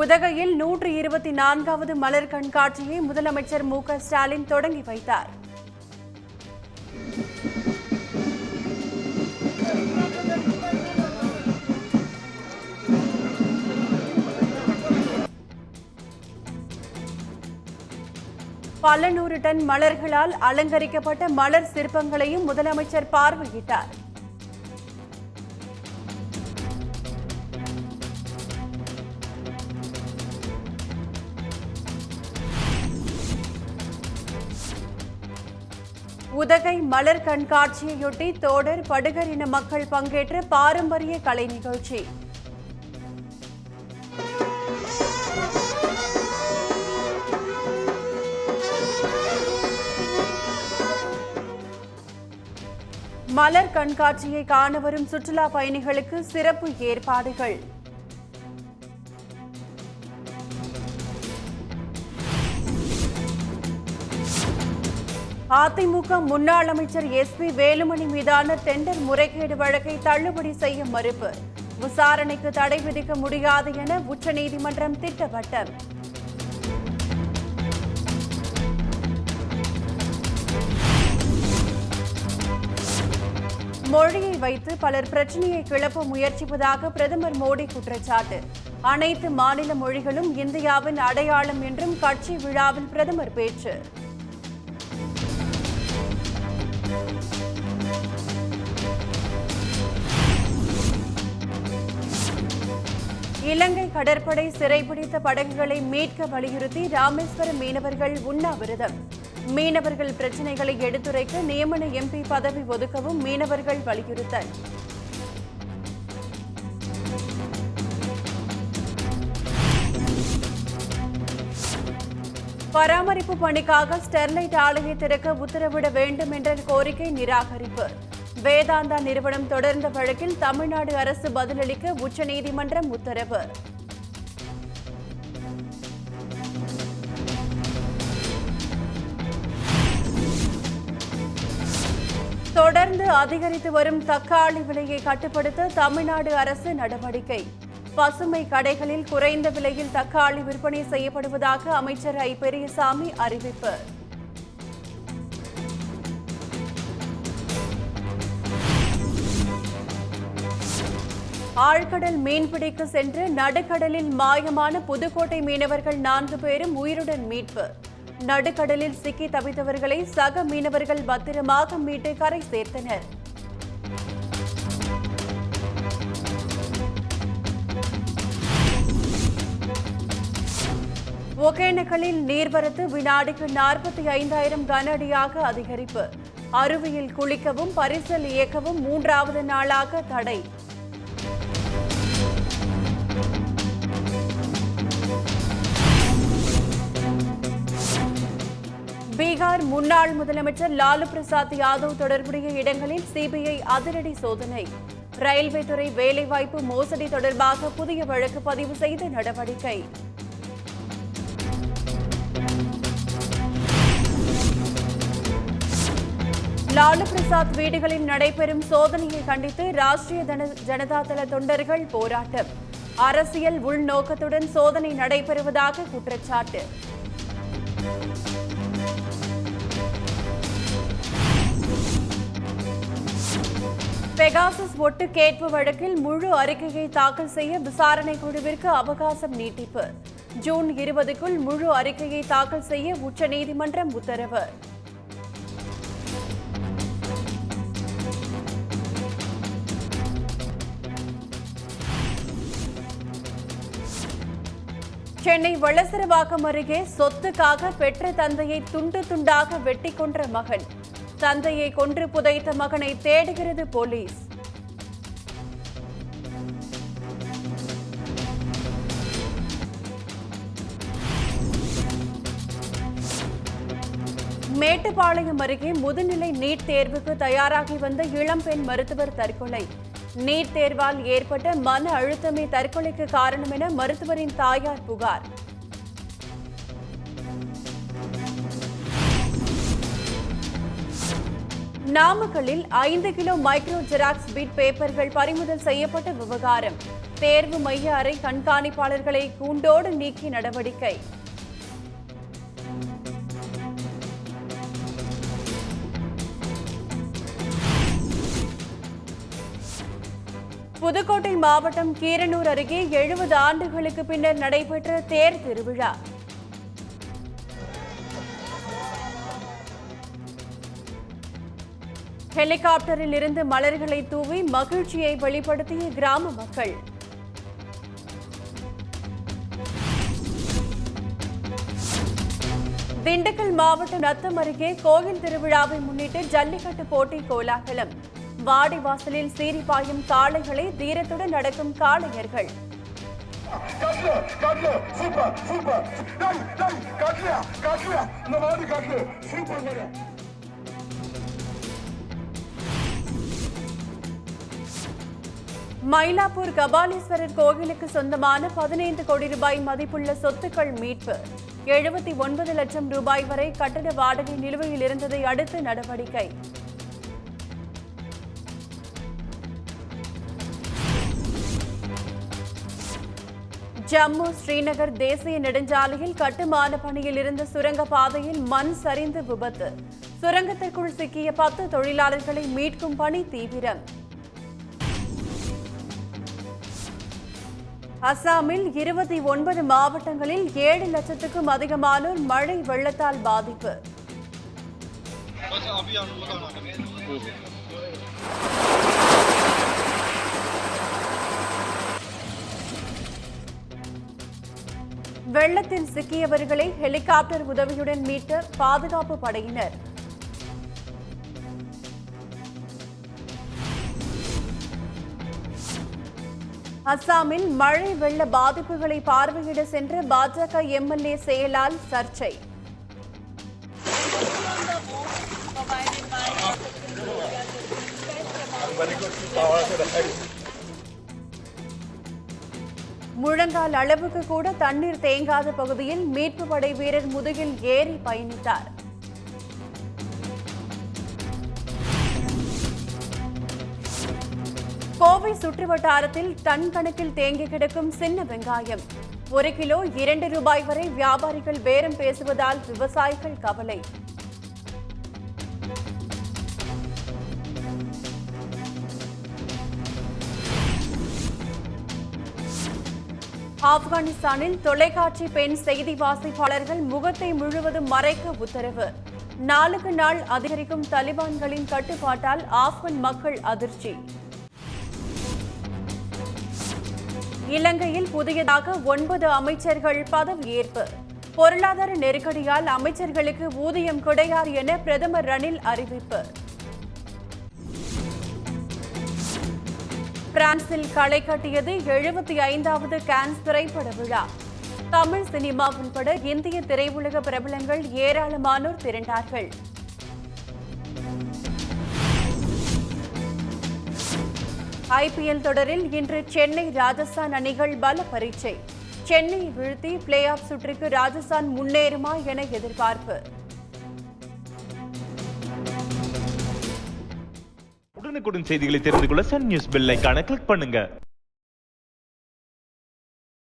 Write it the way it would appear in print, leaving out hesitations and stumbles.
உதகையில் 124வது மலர் கண்காட்சியை முதலமைச்சர் மு.க. ஸ்டாலின் தொடங்கி வைத்தார். பல நூறு டன் மலர்களால் அலங்கரிக்கப்பட்ட மலர் சிற்பங்களையும் முதலமைச்சர் பார்வையிட்டார். உதகை மலர் கண்காட்சியையொட்டி தோடர் படுகர் இன மக்கள் பங்கேற்ற பாரம்பரிய கலை நிகழ்ச்சி. மலர் கண்காட்சியை காண வரும் சுற்றுலா பயணிகளுக்கு சிறப்பு ஏற்பாடுகள். அதிமுக முன்னாள் அமைச்சர் எஸ்.பி. வேலுமணி மீதான டெண்டர் முறைகேடு வழக்கை தள்ளுபடி செய்ய மறுப்பு. விசாரணைக்கு தடை விதிக்க முடியாது என உச்சநீதிமன்றம் திட்டவட்டம். மொழியை வைத்து பலர் பிரச்சனையை கிளப்ப முயற்சிப்பதாக பிரதமர் மோடி குற்றச்சாட்டு. அனைத்து மாநில மொழிகளும் இந்தியாவின் அடையாளம் என்றும் கட்சி விழாவில் பிரதமர் பேச்சு. இலங்கை கடற்படை சிறைபிடித்த படகுகளை மீட்க வலியுறுத்தி ராமேஸ்வரம் மீனவர்கள் உண்ணாவிரதம். மீனவர்கள் பிரச்சினைகளை எடுத்துரைக்க நியமன எம்பி பதவி ஒதுக்கவும் மீனவர்கள் வலியுறுத்தல். பராமரிப்பு பணிக்காக ஸ்டெர்லைட் ஆலையை திறக்க உத்தரவிட வேண்டும் என்ற கோரிக்கை நிராகரிப்பு. வேதாந்தா நிறுவனம் தொடர்ந்த வழக்கில் தமிழ்நாடு அரசு பதிலளிக்க உச்சநீதிமன்றம் உத்தரவு. தொடர்ந்து அதிகரித்து வரும் தக்காளி விலையை கட்டுப்படுத்த தமிழ்நாடு அரசு நடவடிக்கை. பசுமை கடைகளில் குறைந்த விலையில் தக்காளி விற்பனை செய்யப்படுவதாக அமைச்சர் ஐ. பெரியசாமி அறிவிப்பு. ஆழ்கடல் மீன்பிடிக்க சென்று நடுக்கடலில் மாயமான புதுக்கோட்டை மீனவர்கள் 4 பேரும் உயிருடன் மீட்பு. நடுக்கடலில் சிக்கி தவித்தவர்களை சக மீனவர்கள் பத்திரமாக மீட்டு கரை சேர்த்தனர். ஒகேனக்கலில் நீர்வரத்து வினாடிக்கு 45,000 கன அடியாக அதிகரிப்பு. அருவியில் குளிக்கவும் பரிசல் இயக்கவும் 3வது நாளாக தடை. பீகார் முன்னாள் முதலமைச்சர் லாலு பிரசாத் யாதவ் தொடர்புடைய இடங்களில் சிபிஐ அதிரடி சோதனை. ரயில்வே துறை வேலைவாய்ப்பு மோசடி தொடர்பாக புதிய வழக்கு பதிவு செய்து நடவடிக்கை. லாலு பிரசாத் வீடுகளில் நடைபெறும் சோதனையை கண்டித்து ராஷ்டிரிய ஜனதாதள தொண்டர்கள் போராட்டம். அரசியல் உள்நோக்கத்துடன் சோதனை நடைபெறுவதாக குற்றச்சாட்டு. பெகாசஸ் ஒட்டு கேட்பு வழக்கில் முழு அறிக்கையை தாக்கல் செய்ய விசாரணை குழுவிற்கு அவகாசம் நீட்டிப்பு. ஜூன் 20க்குள் முழு அறிக்கையை தாக்கல் செய்ய உச்சநீதிமன்றம் உத்தரவு. சென்னை வளசரவாக்கம் அருகே சொத்துக்காக பெற்ற தந்தையை துண்டு துண்டாக வெட்டி கொன்ற மகன். தந்தையை கொன்று புதைத்த மகனை தேடுகிறது போலீஸ். மேட்டுப்பாளையம் அருகே முதுநிலை நீட் தேர்வுக்கு தயாராகி வந்த இளம்பெண் மருத்துவர் தற்கொலை. நீட் தேர்வால் ஏற்பட்ட மன அழுத்தமே தற்கொலைக்கு காரணம் என மருத்துவரின் தாயார் புகார். நாமக்கல்லில் 5 கிலோ மைக்ரோ ஜெராக்ஸ் பிட் பேப்பர்கள் பறிமுதல் செய்யப்பட்ட விவகாரம். தேர்வு மைய அறை கண்காணிப்பாளர்களை கூண்டோடு நீக்கி நடவடிக்கை. புதுக்கோட்டை மாவட்டம் கீரனூர் அருகே 70 ஆண்டுகளுக்கு பின்னர் நடைபெற்ற தேர் திருவிழா. ஹெலிகாப்டரில் இருந்து மலர்களை தூவி மகிழ்ச்சியை வெளிப்படுத்திய கிராம மக்கள். திண்டுக்கல் மாவட்டம் நத்தம் அருகே கோயில் திருவிழாவை முன்னிட்டு ஜல்லிக்கட்டு போட்டி கோலாகலம். வாடிவாசலில் சீரிப்பாயும் காளைகளை தீரத்துடன் நடக்கும் காளையர்கள். மயிலாப்பூர் கபாலீஸ்வரர் கோவிலுக்கு சொந்தமான 15 கோடி ரூபாய் மதிப்புள்ள சொத்துக்கள் மீட்பு. 79 லட்சம் ரூபாய் வரை கட்டட வாடகை நிலுவையில் இருந்ததை அடுத்து நடவடிக்கை. ஜம்மு ஸ்ரீநகர் தேசிய நெடுஞ்சாலையில் கட்டுமான பணியில் இருந்த சுரங்க பாதையில் மண் சரிந்து விபத்து. சுரங்கத்திற்குள் சிக்கிய 10 தொழிலாளர்களை மீட்கும் பணி தீவிரம். அசாமில் 29 மாவட்டங்களில் 7 லட்சத்துக்கும் அதிகமானோர் மழை வெள்ளத்தால் பாதிப்பு. வெள்ளத்தில் சிக்கியவர்களை ஹெலிகாப்டர் உதவியுடன் மீட்ட பாதுகாப்பு படையினர். அசாமில் மழை வெள்ள பாதிப்புகளை பார்வையிட சென்ற பாஜக எம்எல்ஏ செயலால் சர்ச்சை. முழங்கால் அளவுக்கு கூட தண்ணீர் தேங்காத பகுதியில் மீட்பு படை வீரர் முதுகில் ஏறி பயணித்தார். கோவை சுற்றுவட்டாரத்தில் டன் கணக்கில் தேங்கி கிடக்கும் சின்ன வெங்காயம். 1 கிலோ 2 ரூபாய் வரை வியாபாரிகள் பேரம் பேசுவதால் விவசாயிகள் கவலை. ஆப்கானிஸ்தானில் தொலைக்காட்சி பெண் செய்தி வாசிப்பாளர்கள் முகத்தை முழுவதும் மறைக்க உத்தரவு. நாளுக்கு நாள் அதிகரிக்கும் தலிபான்களின் கட்டுப்பாட்டால் ஆப்கான் மக்கள் அதிர்ச்சி. இலங்கையில் புதியதாக 9 அமைச்சர்கள் பதவியேற்பு. பொருளாதார நெருக்கடியால் அமைச்சர்களுக்கு ஊதியம் கிடையாது என பிரதமர் ரணில் அறிவிப்பு. பிரான்சில் களை கட்டியது 75வது கான்ஸ் திரைப்பட விழா. தமிழ் சினிமா உள்பட இந்திய திரையுலக பிரபலங்கள் ஏராளமானோர் திரண்டார்கள். ஐபிஎல் தொடரில் இன்று சென்னை ராஜஸ்தான் அணிகள் பல பரீட்சை. சென்னையை வீழ்த்தி பிளே ஆஃப் சுற்றுக்கு ராஜஸ்தான் முன்னேறுமா என எதிர்பார்ப்பு. உடனுக்குடன் செய்திகளை தெரிந்து கொள்ள சன் நியூஸ் பெல் ஐகானை கிளிக் பண்ணுங்க.